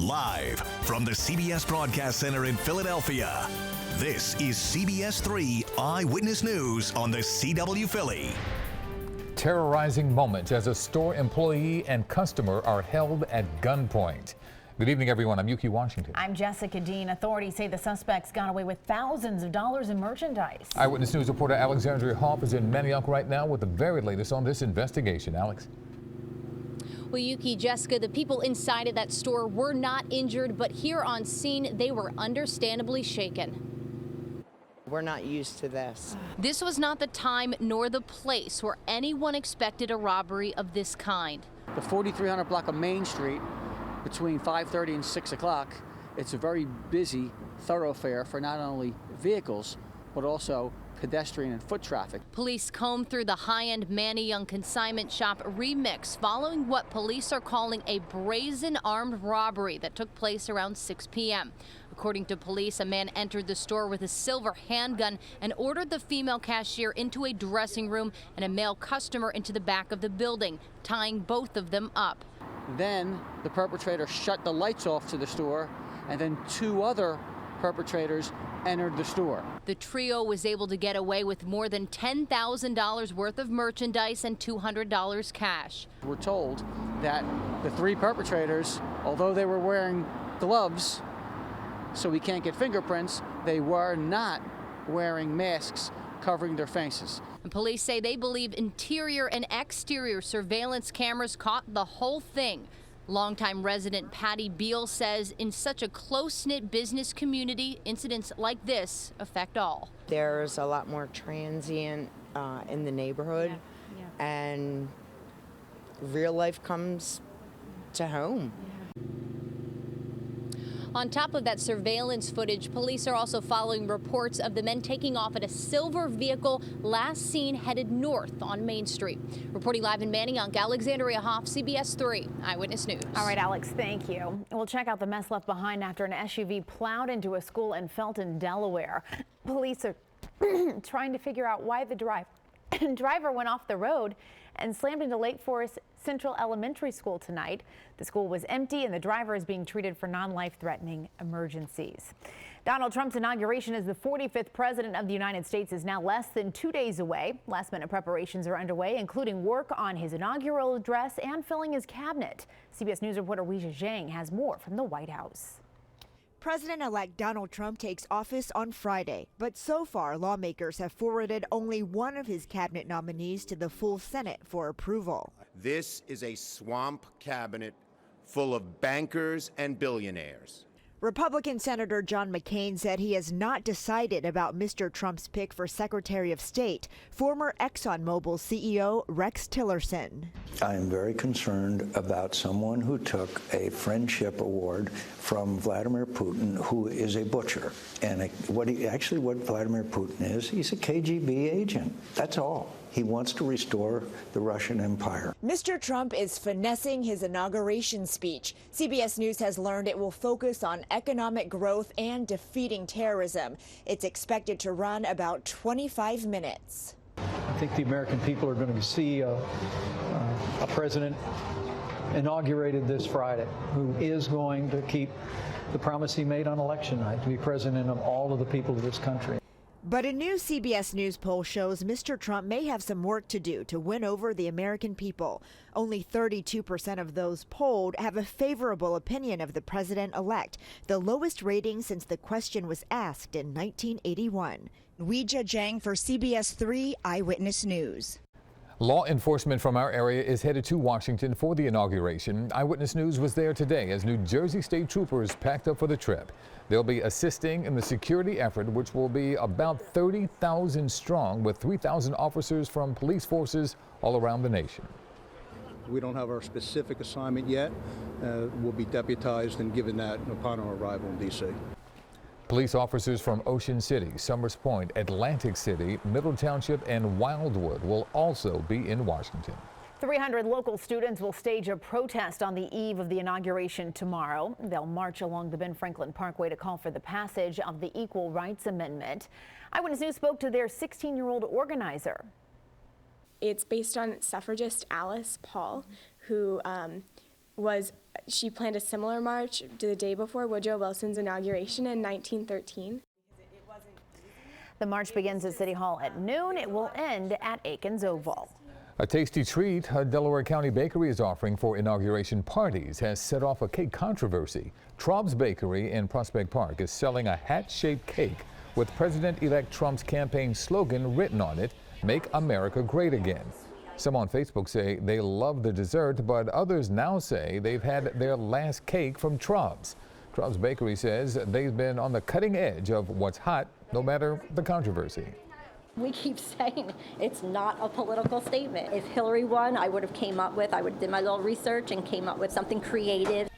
Live from the CBS Broadcast Center in Philadelphia, this is CBS 3 Eyewitness News on the CW Philly. Terrorizing moment as a store employee and customer are held at gunpoint. Good evening, everyone. I'm Yuki Washington. I'm Jessica Dean. Authorities say the suspects got away with thousands of dollars in merchandise. Eyewitness News reporter Alexandria Hoff is in Manayunk right now with the very latest on this investigation. Alex. Well, Yuki, Jessica, the people inside of that store were not injured, but here on scene, they were understandably shaken. We're not used to this. This was not the time nor the place where anyone expected a robbery of this kind. The 4300 block of Main Street between 5:30 and 6 o'clock, it's a very busy thoroughfare for not only vehicles, but also pedestrian and foot traffic. Police combed through the high-end Manayunk consignment shop Remix following what police are calling a brazen armed robbery that took place around 6 p.m. According to police, a man entered the store with a silver handgun and ordered the female cashier into a dressing room and a male customer into the back of the building, tying both of them up. Then the perpetrator shut the lights off to the store, and then two other perpetrators entered the store. The trio was able to get away with more than $10,000 worth of merchandise and $200 cash. We're told that the three perpetrators, although they were wearing gloves, so we can't get fingerprints, they were not wearing masks covering their faces. And police say they believe interior and exterior surveillance cameras caught the whole thing. Longtime resident Patty Beal says in such a close-knit business community, incidents like this affect all. There's a lot more transient in the neighborhood, and real life comes to home. On top of that surveillance footage, police are also following reports of the men taking off in a silver vehicle last seen headed north on Main Street. Reporting live in Manayunk, Alexandria Hoff, CBS 3 Eyewitness News. All right, Alex, thank you. We'll check out the mess left behind after an SUV plowed into a school in Felton, Delaware. Police are trying to figure out why the driver went off the road and slammed into Lake Forest Central Elementary School tonight. The school was empty and the driver is being treated for non-life-threatening emergencies. Donald Trump's inauguration as the 45th president of the United States is now less than 2 days away. Last-minute preparations are underway, including work on his inaugural address and filling his cabinet. CBS News reporter Weijia Zhang has more from the White House. President-elect Donald Trump takes office on Friday, but so far lawmakers have forwarded only one of his cabinet nominees to the full Senate for approval. This is a swamp cabinet full of bankers and billionaires. Republican Senator John McCain said he has not decided about Mr. Trump's pick for Secretary of State, former ExxonMobil CEO Rex Tillerson. I am very concerned about someone who took a friendship award from Vladimir Putin, who is a butcher. And what Vladimir Putin is, he's a KGB agent. That's all. He wants to restore the Russian Empire. Mr. Trump is finessing his inauguration speech. CBS News has learned it will focus on economic growth and defeating terrorism. It's expected to run about 25 minutes. I think the American people are going to see a president inaugurated this Friday who is going to keep the promise he made on election night, to be president of all of the people of this country. But a new CBS News poll shows Mr. Trump may have some work to do to win over the American people. Only 32% of those polled have a favorable opinion of the president-elect, the lowest rating since the question was asked in 1981. Weijia Zhang for CBS 3 Eyewitness News. Law enforcement from our area is headed to Washington for the inauguration. Eyewitness News was there today as New Jersey State Troopers packed up for the trip. They'll be assisting in the security effort, which will be about 30,000 strong, with 3,000 officers from police forces all around the nation. We don't have our specific assignment yet. We'll be deputized and given that upon our arrival in D.C. Police officers from Ocean City, Summers Point, Atlantic City, Middle Township, and Wildwood will also be in Washington. 300 local students will stage a protest on the eve of the inauguration tomorrow. They'll march along the Ben Franklin Parkway to call for the passage of the Equal Rights Amendment. Eyewitness News spoke to their 16-year-old organizer. It's based on suffragist Alice Paul, who was she planned a similar march the day before Woodrow Wilson's inauguration in 1913. The march begins at City Hall at noon. It will end at Aikens Oval. A tasty treat a Delaware County bakery is offering for inauguration parties has set off a cake controversy. Traub's Bakery in Prospect Park is selling a hat-shaped cake with President-elect Trump's campaign slogan written on it, "Make America Great Again." Some on Facebook say they love the dessert, but others now say they've had their last cake from Traub's. Traub's Bakery says they've been on the cutting edge of what's hot, no matter the controversy. We keep saying it's not a political statement. If Hillary won, I would have did my little research and came up with something creative.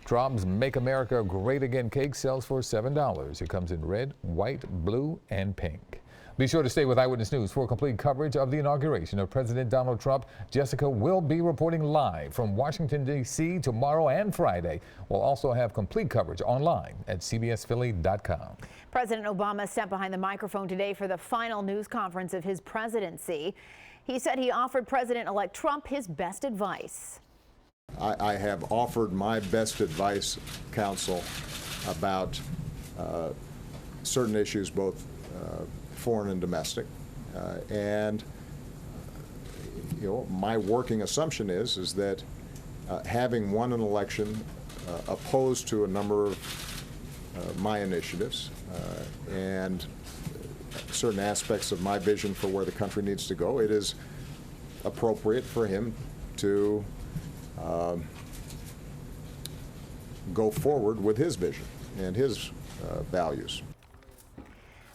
Traub's Make America Great Again cake sells for $7. It comes in red, white, blue, and pink. Be sure to stay with Eyewitness News for complete coverage of the inauguration of President Donald Trump. Jessica will be reporting live from Washington, D.C. tomorrow and Friday. We'll also have complete coverage online at cbsphilly.com. President Obama stepped behind the microphone today for the final news conference of his presidency. He said he offered President-elect Trump his best advice. I have offered my best advice, counsel, about certain issues, both foreign and domestic, and my working assumption is that having won an election opposed to a number of my initiatives and certain aspects of my vision for where the country needs to go, it is appropriate for him to go forward with his vision and his values.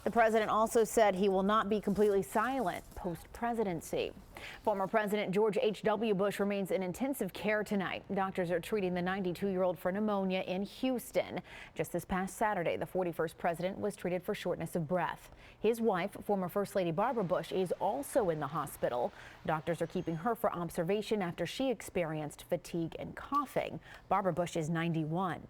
The president also said he will not be completely silent post-presidency. Former President George H.W. Bush remains in intensive care tonight. Doctors are treating the 92-year-old for pneumonia in Houston. Just this past Saturday, the 41st president was treated for shortness of breath. His wife, former First Lady Barbara Bush, is also in the hospital. Doctors are keeping her for observation after she experienced fatigue and coughing. Barbara Bush is 91.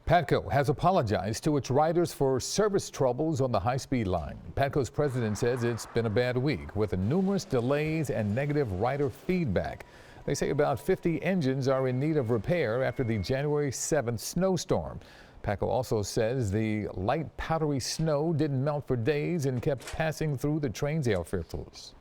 Patco has apologized to its riders for service troubles on the high-speed line. Patco's president says it's been a bad week with numerous delays and negative rider feedback. They say about 50 engines are in need of repair after the January 7th snowstorm. Patco also says the light powdery snow didn't melt for days and kept passing through the train's air filters.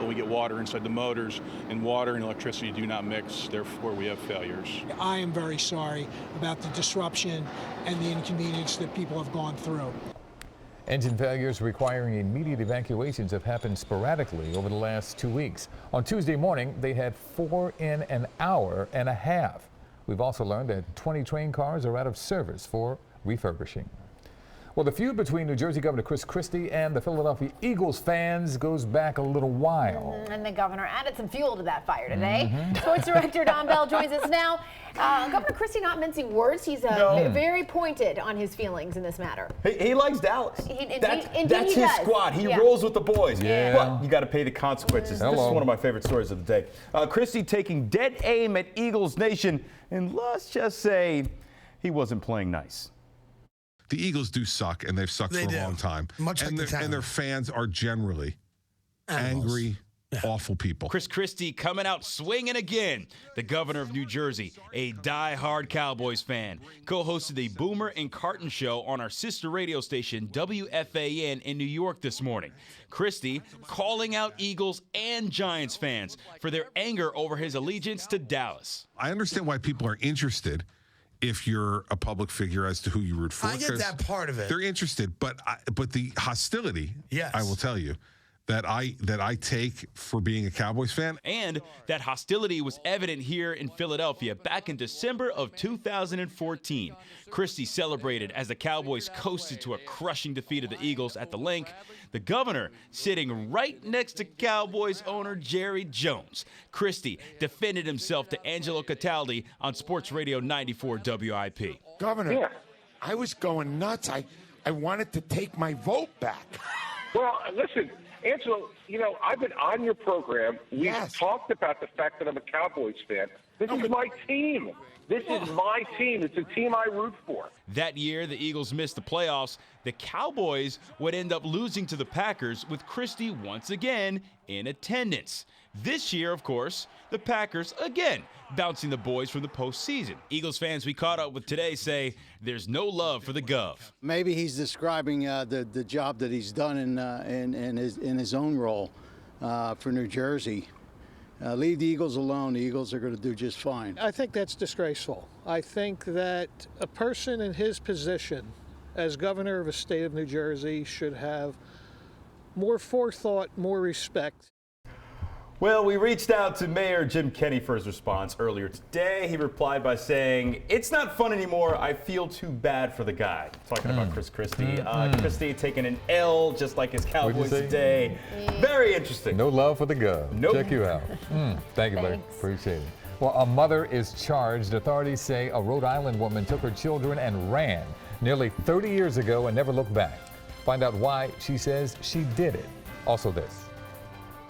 We get water inside the motors, and water and electricity do not mix, therefore we have failures. I am very sorry about the disruption and the inconvenience that people have gone through. Engine failures requiring immediate evacuations have happened sporadically over the last 2 weeks. On Tuesday morning, they had 4 in an hour and a half. We've also learned that 20 train cars are out of service for refurbishing. Well, the feud between New Jersey Governor Chris Christie and the Philadelphia Eagles fans goes back a little while. And the governor added some fuel to that fire today. Sports director Don Bell joins us now. Governor Christie not mincing words. He's very pointed on his feelings in this matter. He likes Dallas. That's his squad. He Yeah. rolls with the boys. Yeah. But you got to pay the consequences. This is one of my favorite stories of the day. Christie taking dead aim at Eagles Nation, and let's just say he wasn't playing nice. The Eagles do suck, and they've sucked for a long time. Much like the town. And their fans are generally angry, awful people. Chris Christie coming out swinging again. The governor of New Jersey, a die-hard Cowboys fan, co-hosted the Boomer and Carton show on our sister radio station, WFAN, in New York this morning. Christie calling out Eagles and Giants fans for their anger over his allegiance to Dallas. I understand why people are interested if you're a public figure as to who you root for. I get that part of it. They're interested, but the hostility, yes, I will tell you, that I take for being a Cowboys fan. And that hostility was evident here in Philadelphia back in December of 2014. Christie celebrated as the Cowboys coasted to a crushing defeat of the Eagles at the Link. The governor sitting right next to Cowboys owner Jerry Jones. Christie defended himself to Angelo Cataldi on Sports Radio 94 WIP. Governor, I was going nuts. I wanted to take my vote back. Well, listen, Angelo, I've been on your program. We've talked about the fact that I'm a Cowboys fan. This is my team. This is my team. It's a team I root for. That year, the Eagles missed the playoffs. The Cowboys would end up losing to the Packers with Christie once again in attendance. This year, of course, the Packers again bouncing the boys from the postseason. Eagles fans we caught up with today say there's no love for the Gov. Maybe he's describing the job that he's done in his own role for New Jersey. Leave the Eagles alone. The Eagles are going to do just fine. I think that's disgraceful. I think that a person in his position as governor of a state of New Jersey should have more forethought, more respect. Well, we reached out to Mayor Jim Kenney for his response earlier today. He replied by saying, "It's not fun anymore. I feel too bad for the guy." Talking about Chris Christie. Christie taking an L just like his Cowboys today. Very interesting. No love for the Gov. Nope. Check you out. Thank you, buddy. Appreciate it. Well, a mother is charged. Authorities say a Rhode Island woman took her children and ran nearly 30 years ago and never looked back. Find out why she says she did it. Also this.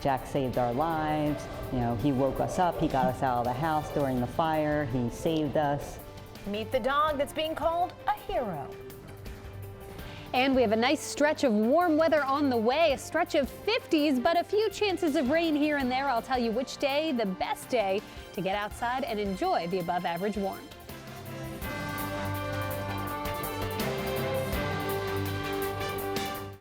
Jack saved our lives. You know, he woke us up. He got us out of the house during the fire. He saved us. Meet the dog that's being called a hero. And we have a nice stretch of warm weather on the way, a stretch of 50s, but a few chances of rain here and there. I'll tell you which day, the best day to get outside and enjoy the above average warmth.